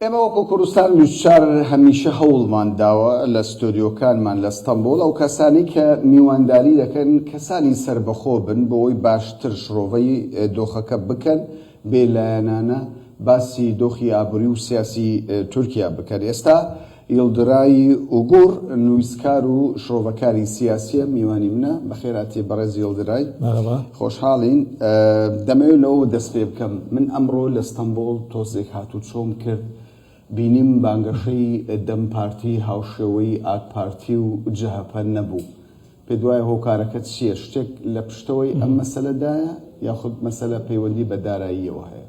ئێمە وەکو کوردستان نووسشار هەمیشە هەوڵمان داوە لە ستۆدیۆکانمان لە ئەستەمبۆڵ ئەو کەسانی کە میوانداری دەکەن کەسانی سربەخۆ بن بەوەی باشتر شڕۆڤەی دۆخەکە بکەن بێلایەنانە باسی دۆخی ئابووری و سیاسی تورکیا بکەن. ئێستا یڵدرای ئوگوڕ نوویستکار و شڕۆڤەکاری سیاسیە میوانی منە. بەخێراتی بەڕێز یڵدرای، خۆشحاڵین. دەمەوێت لەوە دەست پێ بکەم. من ئەمڕۆ لە ئەستەمبۆڵ تۆزێک هاتوو چۆم کرد، بینیم بانگەشەی دەم پارتی هاوشێوەی ئاک پارتی و جەهەپە نەبوو. پێ دوایە هۆکارەکەت چییە؟ شتێک لە پشتەوەی ئەم مەسەلەدایە یاخود مەسەلە پەیوەندی بە داراییەوە هەیە؟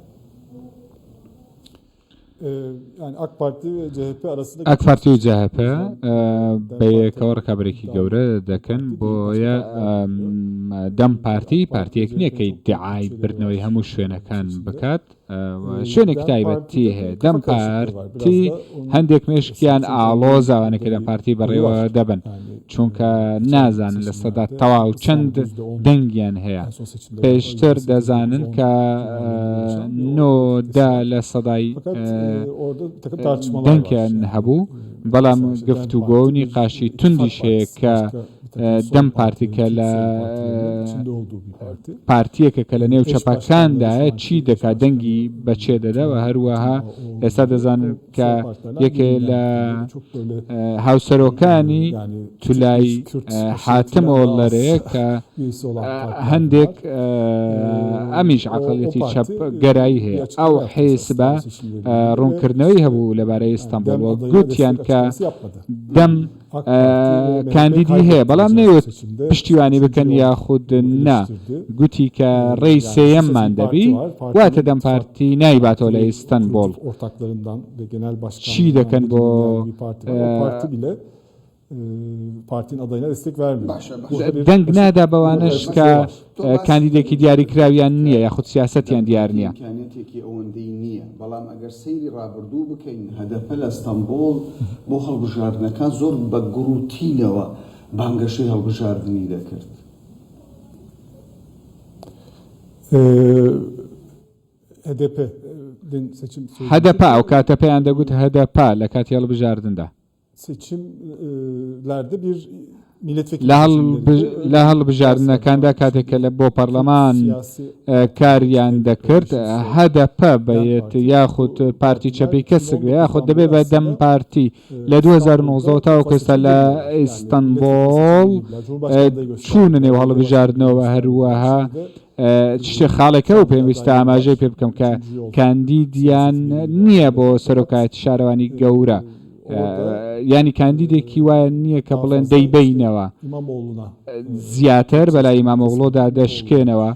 Yani AK Parti ve CHP arasında AK Parti و CHP بەیەکەوە ڕکابەرێکی گەورە دەکەن بۆیە دەم پارتیەک نییە کە ئیدعای بردنەوەی هەموو شوێنەکان بکات. شوێنێکی تایبەتی هەیە. دەم پارتی هەندێک مێشکیان ئاڵۆزاوانە کە دەم پارتی بەڕێوە دەبن، چونکە نازانن لە سەدا تەواو چەند دەنگیان هەیە. پێشتر دەزانن کە نۆدا لە سەدای دەنگیان هەبوو، بەڵام گفتوگۆ و نیقاشی توندیش هەیە کە دەم پارتیکە لە پارتیەکە کە لە نێو چەپەکاندایە چی دەکات، دەنگی بەچێ دەدەوە. هەروەها ئێستا دەزانن کە یەکێ لە هاوسەرۆکانی تولای حاتم ئۆڵەرەیە کە هەندێک ئەمیش عەقڵیەتی چەپ گەرایی هەیە. ئەو حیزبە ڕوونکردنەوەی هەبوو لەبارەی ئەستەمبۆڵ، گوتیان کە دەم کاندیدی هەیە بەڵام نەیوت پشتیوانی بکەن یاخود نا، گوتی کە ڕێی سێیەممان دەبی، واتە دەم پارتی نایباتەوە لە ئیستەنبۆڵ. چی دەکەن بۆ partinin adayına destek vermiyor. دەنگ نادا بەوانش کە کاندیدێکی دیاریکراویان نییە یاخود سیاسەتیان دیار نییە. ئیمکانیەتێکی ئەوەندەی نییە. بەڵام ئەگەر سەیری ڕابردوو بکەین هەدەفە لە ئەستەمبۆڵ بۆ هەڵبژاردنەکان زۆر بە گروتیلەوە بانگەشەی هەڵبژاردنی دەکرد. HDP ئەو کاتە پێیان دەگوت HDP لە کاتی هەڵبژاردندا seçimlerde bir لە هەڵبژاردنەکاندا کاتێکە لە بۆ پەرلەمان کاریان دەکرد HDP بەیەت یاخود پارتی چەپی کەسک یاخود دەبێت بە دەم پارتی لە 2009 تاوەکو ئێستا لە ئیستەنبۆڵ چوونە نێو هەڵبژاردنەوە. هەروەها شتێ خاڵێکە و پێویستە ئاماژەی پێ بکەم کە کاندیدیان نییە بۆ سەرۆکایەتی شارەوانی گەورە، ینی کاندیدێکی وایە نییە کە بڵێن دەیبینەوە، زیاتر بەلای ئیمامۆغڵۆدا دەشکێنەوە،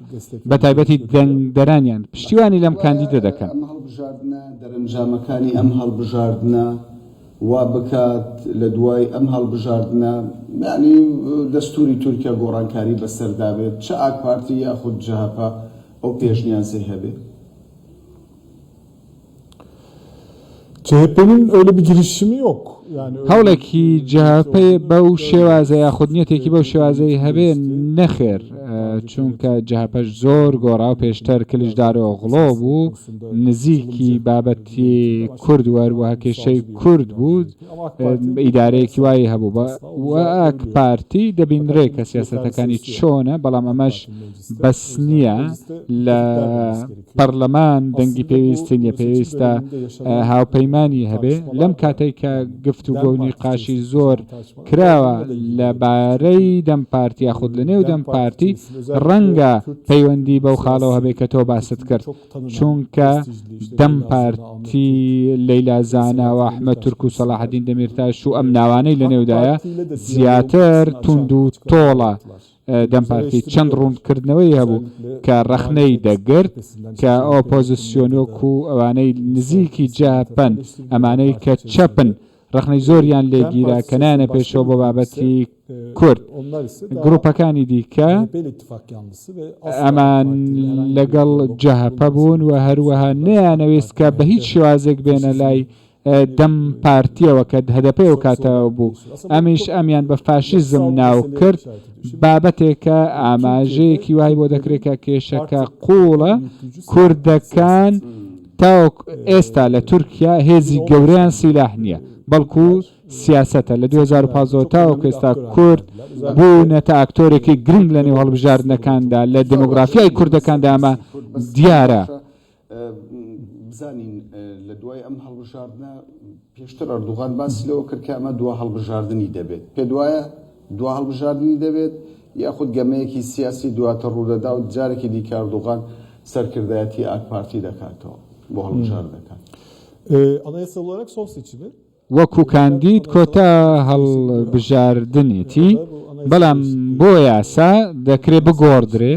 بە تایبەتی دەنگدەرانیان پشتیوانی لەم کاندیدە دەکەن. ئەم هەڵبژاردنە دەرەنجامەکانی ئەم هەڵبژاردنە وا بکات لە دوای ئەم هەڵبژاردنە، یعنی دەستوری تورکیا گۆڕانکاری بەسەردابێت، چه ئاک پارتی یاخود جەهەپە ئەو پێشنیازەی هەبێت. CHP'nin öyle bir girişimi yok. هەوڵێکی جەهەپەی بەو شێوازە یاخود نیەتێکی بەو شێوازەی هەبێ نەخێر، چونکە جەهەپەش زۆر گۆڕا و پێشتر کلیژدارۆغڵۆ بوو، نزیکی بابەتی کورد وەروەها کێشەی کورد بوو، ئیدارەیەکی وایی هەبوو و ئاک پارتی دەبینرێ کە سیاسەتەکانی چۆنە، بەڵام ئەمەش بەس نییە لە پەرلەمان دەنگی پێویستی نیە، پێویستە هاوپەیمانی هەبێ. لەم کاتێک کە گفتوگۆ و نیقاشی زۆر کراوە لەبارەی دەم پارتی یاخود لە نێو دەم پارتی، ڕەنگە پەیوەندی بەو خاڵەوە هەبێ کە تۆ باست کرد، چونکە دەم پارتی لەیلا زانا و ئەحمەد تورک و سەلاحەدین دەمیرتاش و ئەم ناوانەی لە نێودایە زیاتر توند و تۆڵە. دەم پارتی چەند ڕوونکردنەوەی هەبوو کە ڕەخنەی دەگرت کە ئۆپۆزیسیۆنۆک و ئەوانەی نزیکی جەهەپەن، ئەمانەی کە چەپن، ڕەخنەی زۆریان لێگیرا کە نانە پێشەوە بۆ بابەتی کورد. گروپەکانی دیکە ئەمان لەگەڵ جەهەپە بوون و هەروەها نەیانەویست کە بە هیچ شێوازێک بێنە لای دەم پارتیەوە کە هەدەپەی و کاتەوە بوو. ئەمیش ئەمیان بە فاشیزم ناو کرد، بابەتێکە ئاماژەیەکی وای بۆ دەکرێت کە کێشەکە قوڵە کوردەکان تاوک ئێستا لە تورکیا هێزی گەورەیان سیلاح نییە بەڵکو سیاسەتە لە 2015 تاوک ئێستا کورد بوونەتە ئاکتۆرێکی گرنگ لە نێو هەڵبژاردنەکاندا لە دموگرافیای کوردەکاندا ئەمە دیارە. بزانین لە دوای ئەم هەڵبژاردنە پێشتر ئەردوغان باسی لەوە کرد کە ئەمە دوا هەڵبژاردننی دەبێت پێ دوایە دوا هەڵبژاردننی دەبێت یاخود گەمەیەکی سیاسی دواتە ڕوودەدا و جارێکی دیکە ئەردوغان سەرکردایەتی ئاک پارتی دەکاتەوە بۆ هەڵبژاردنەکان. Anayasal olarak son seçimi وەکو کاندید کۆتا هەڵبژاردنێتی بەڵام بۆ یاسا دەکرێت بگۆڕدرێ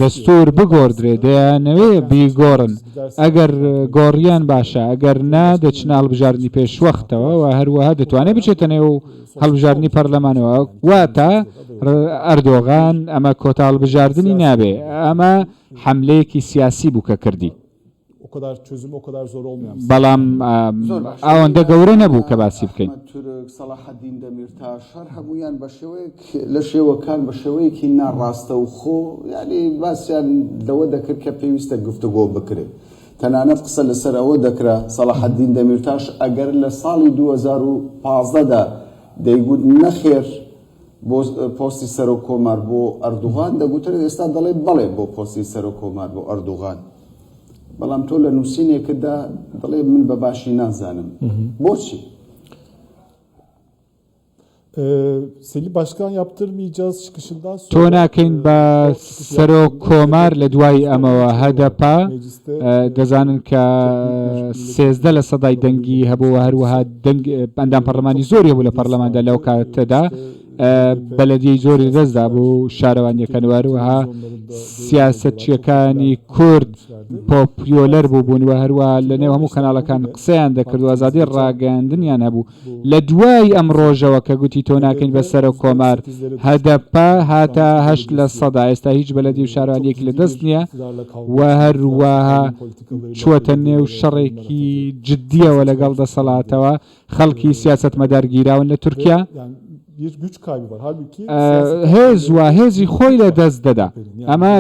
دەستور بگۆڕدرێ دەیانەوێ بیگۆڕن ئەگەر گۆڕیان باشە ئەگەر نا دەچنە هەڵبژاردننی پێشوەختەوە و هەروەها دەتوانێت بچێتە نێو هەڵبژاردننی پەرلەمانەوە واتە ئەردۆغان ئەمە کۆتا هەڵبژاردننی نابێ ئەمە حملەیەکی سیاسی بوو کە کردی o kadar çözümü o kadar zor olmayan. بەڵام ئەوەندە گەورە نەبوو کە باسی بکەین. تورک سەلاحەدین دەمیرتاشار هەمویان بە شێوەیەک لە شێوەکان بە شێوەیەکی ناڕاستە و خۆ یعنی باسییان لەوە دەکرد کە پێویستە گفتوگۆ بکرێت تەنانەت قسە لەسەر ئەوە دەکرا سەلاحەدین دەمیرتاش ئەگەر لە ساڵی 2015دا دەیگوت نەخێر بۆ پۆستی سەر و کۆمار بۆ ئەردوغان دەگوترێت ئێستا دەڵێ بەڵێ بۆ پۆستی سەر و کۆمار بۆ ئەردوغان بەڵام تۆ لە نووسینێکدا دەڵێ من بە باشی نازانم بۆچی؟ Seni başkan yaptırmayacağız çıkışından sonra تۆ ناکەین بە سەرۆک کۆمار لە دوای ئەمەوە هەدەپا دەزانن کە 13 لە سەدای دەنگی هەبووە هەروەها ئەندام پەرلەمانی زۆری هەبوو لە پەرلەماندا لەو کاتەدا بەلەدیەی زۆری دەستدا بوو شارەوانیەکان وەروەها سیاسەتچیەکانی کورد پۆپیۆلەر بوون و هەروە لە نێو هەموو کەناڵەکان قسەیان دەکرد و ئازادی ڕاگەاندنیان هەبوو لە دوای ئەم ڕۆژەوە کە گوتی تۆ ناکەین بەسەر و کۆمار هەدەپا هاتە 8 لە سەدا ئێستا هیچ بەلەدی و شارەوانیەکی لە دەست نییە و هەروەها چوەتە نێو شەڕێکی جددیەوە لەگەڵ دەسەڵاتەوە خەڵکی سیاست مەدارگیراون لە تورکیا bir güç kaybı var. Halbuki هێز و هێزی خۆی لە دەست دەدا ئەمە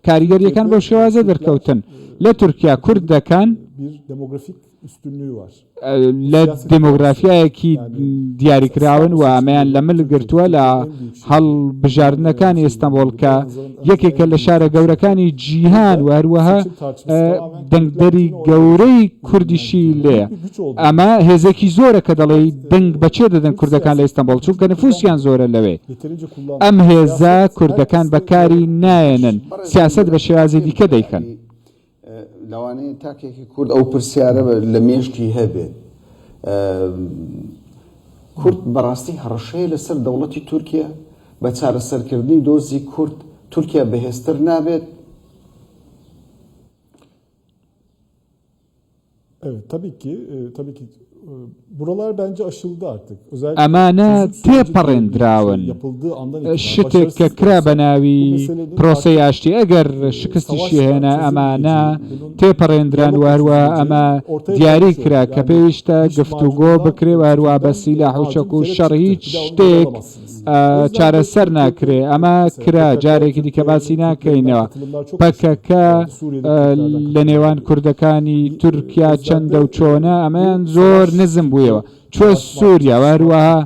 کاریگەریەکان بەو شێوازە دەرکەوتن لە تورکیا کوردەکان bir demografik üstünlüğü var. لە دموگرافیایەکی دیاریکراون و ئەمەیان لە مل گرتووە لە هەڵبژاردنەکانی ئێستەمبۆڵ کە یەکێکە لە شارە گەورەکانی جیهان و هەروەها دەنگدەری گەورەی کوردیشی لێە ئەمە هێزێکی زۆرە کە دەڵێ دەنگ بەچێ دەدەن کوردەکان لە ئێستەمبۆڵ چونکە نفوسیان زۆرە لەوێ ئەم هێزە کوردەکان بەکاری نایەنن سیاست بە شێوازی دیکە دەیکەن لەوانەیە تاکێکی کورد ئەو پرسیارە لە مێشکی هەبێت کورد بەڕاستی هەڕەشەیە لەسەر دەوڵەتی تورکیا بە چارەسەرکردنی دۆزی کورد تورکیا بەهێزتر نابێت. Evet tabii ki buralar bence aşıldı artık. ئەمانە تێپەڕێنراون شتێک کە کرا بە ناوی پرۆسەی ئاشتی ئەگەر شکستیشی هێنا ئەمانە تێپەڕێنران وهروە ئەمە دیاری کرا کە پێویستە گفتوگۆ بکرێ وهروە بە سیلاح و چەک و شەڕ هیچ شتێک چارەسەر ناکرێ ئەمە کرا جارێکی دیکە باسی ناکەینەوە پەکەکە لە نێوان کوردەکانی تورکیا چەندە و چۆنە ئەمەیان زۆر نزم بوویەوە چۆ سووریا وهروەها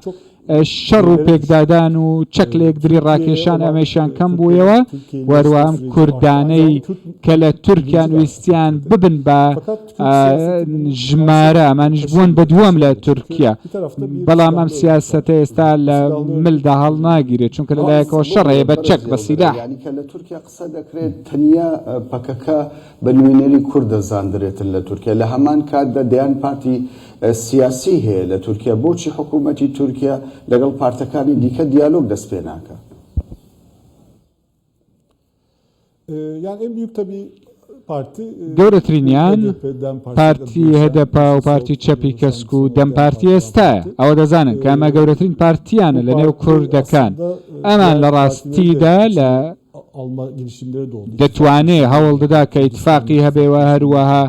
شەڕ و پێکدادان و چەک لە یەکدری ڕاکێشان ئەمەشان کەم بوویەوە وەروە ئەم کوردانەی کە لە تورکیان ویستیان ببن بە ژمارە ئەمانش بوون بە دووەم لە تورکیا بەڵام ئەم سیاسەتە ئێستا لە ملدا هەڵ ناگیرێت چونکە لەلایەکەوە شەڕەیە بە چەک بە سیلاح یعنی کە لە تورکیا قسە دەکرێت تەنیا پەکەکە بە نوێنەری کورد دەزاندرێتن لە تورکیا لە هەمان کاتدا دەیان پارتی سیاسی هەیە لە تورکیا بۆچی حکوومەتی تورکیا لەگەڵ پارتەکانی دیکە دیالۆگ دەست پێ ناکە؟ Yani en büyük tabii parti گەورەترینیان پارتی هەدەپا و پارتی چەپی کەسک و دەم پارتی ئێستاە ئەوە دەزانن کە ئەمە گەورەترین پارتیانە لە نێو کوردەکان ئەمان لە ڕاستیدا لە alma girişimleri de oldu. دەتوانێت هەوڵ دەدا کە ئیتفاقی هەبێەوە هەروەها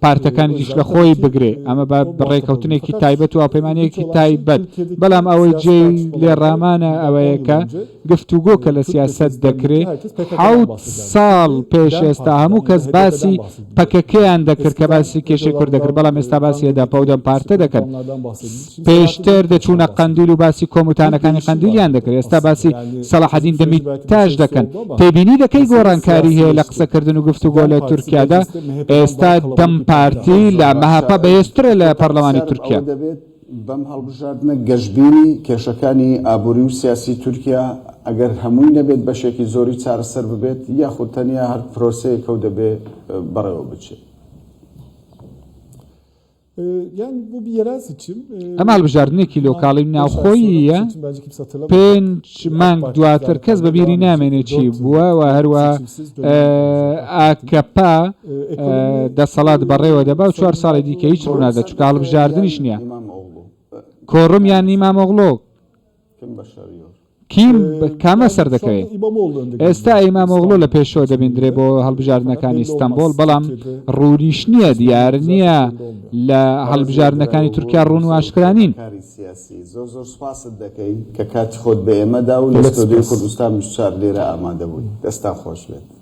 پارتەکانیش لە خۆی بگرێ ئەمە بە بڕێکەوتنێکی تایبەت و پەیمانەیەکی تایبەت بەڵام ئەوەی جێ لێ ڕامانە ئەوەیە کە گفتوگۆ کە لە سیاست دەکرێت 7 ساڵ پێش ئێستا هەموو کەس باسی پەکەکەیان دەکرد کە باسی کێشەی کوورد دەکرد بەڵام ئێستا باسی هێداپە و دەم پارتە دەکەن پێشتر دەچوونە قەندیل و باسی کۆموتانەکانی قەندیلیان دەکرد ئێستا باسی سەلاحەدین دەمیتاژ دەکەن تێبینی دەکەی گۆڕانکاری هەیە لە قسەکردن و گفتوگۆ لە تورکیادا ئێستا دەم پارتی لە مەهاپە بەهێزترە لە پەرلەمانی تورکیا بەم هەڵبژاردنە گەشتبینی کێشەکانی ئابووری و سیاسی تورکیا ئەگەر هەمووی نەبێت بەشێکی زۆری چارەسەر ببێت یاخود تەنیا هەر پرۆسەیەکە و دەبێت بەڕێوە بچێت. Yani bu bir yerel seçim. ئەمە هەڵبژاردنێکی لۆکاڵی ناوخۆییە 5 مانگ دواتر کەس بەبیری نامێنێت چی بووە و هەروە ئاکەپا دەسەڵات بەڕێوە دەبا و 4 ساڵی دیکە هیچ ڕوونادە چونکە هەڵبژاردنیش نییە کۆڕم یان ئیمامۆغڵۆ کیم کامە سەر دەکەوێت ئێستا ئیمامۆغڵۆ لە پێشەوە دەبێندرێ بۆ هەڵبژاردنەکانی ئیستانبول بەڵام ڕوونیش نییە دیار نییە لە هەڵبژاردنەکانی تورکیا ڕوون و ئاشکرانین زۆر سوپاست دەکەین کە کاتی خۆت بە ئێمەدا و لە ستۆدیۆی کوردستان مشتار لێرە ئامادە بووی دەستان خۆش بێت.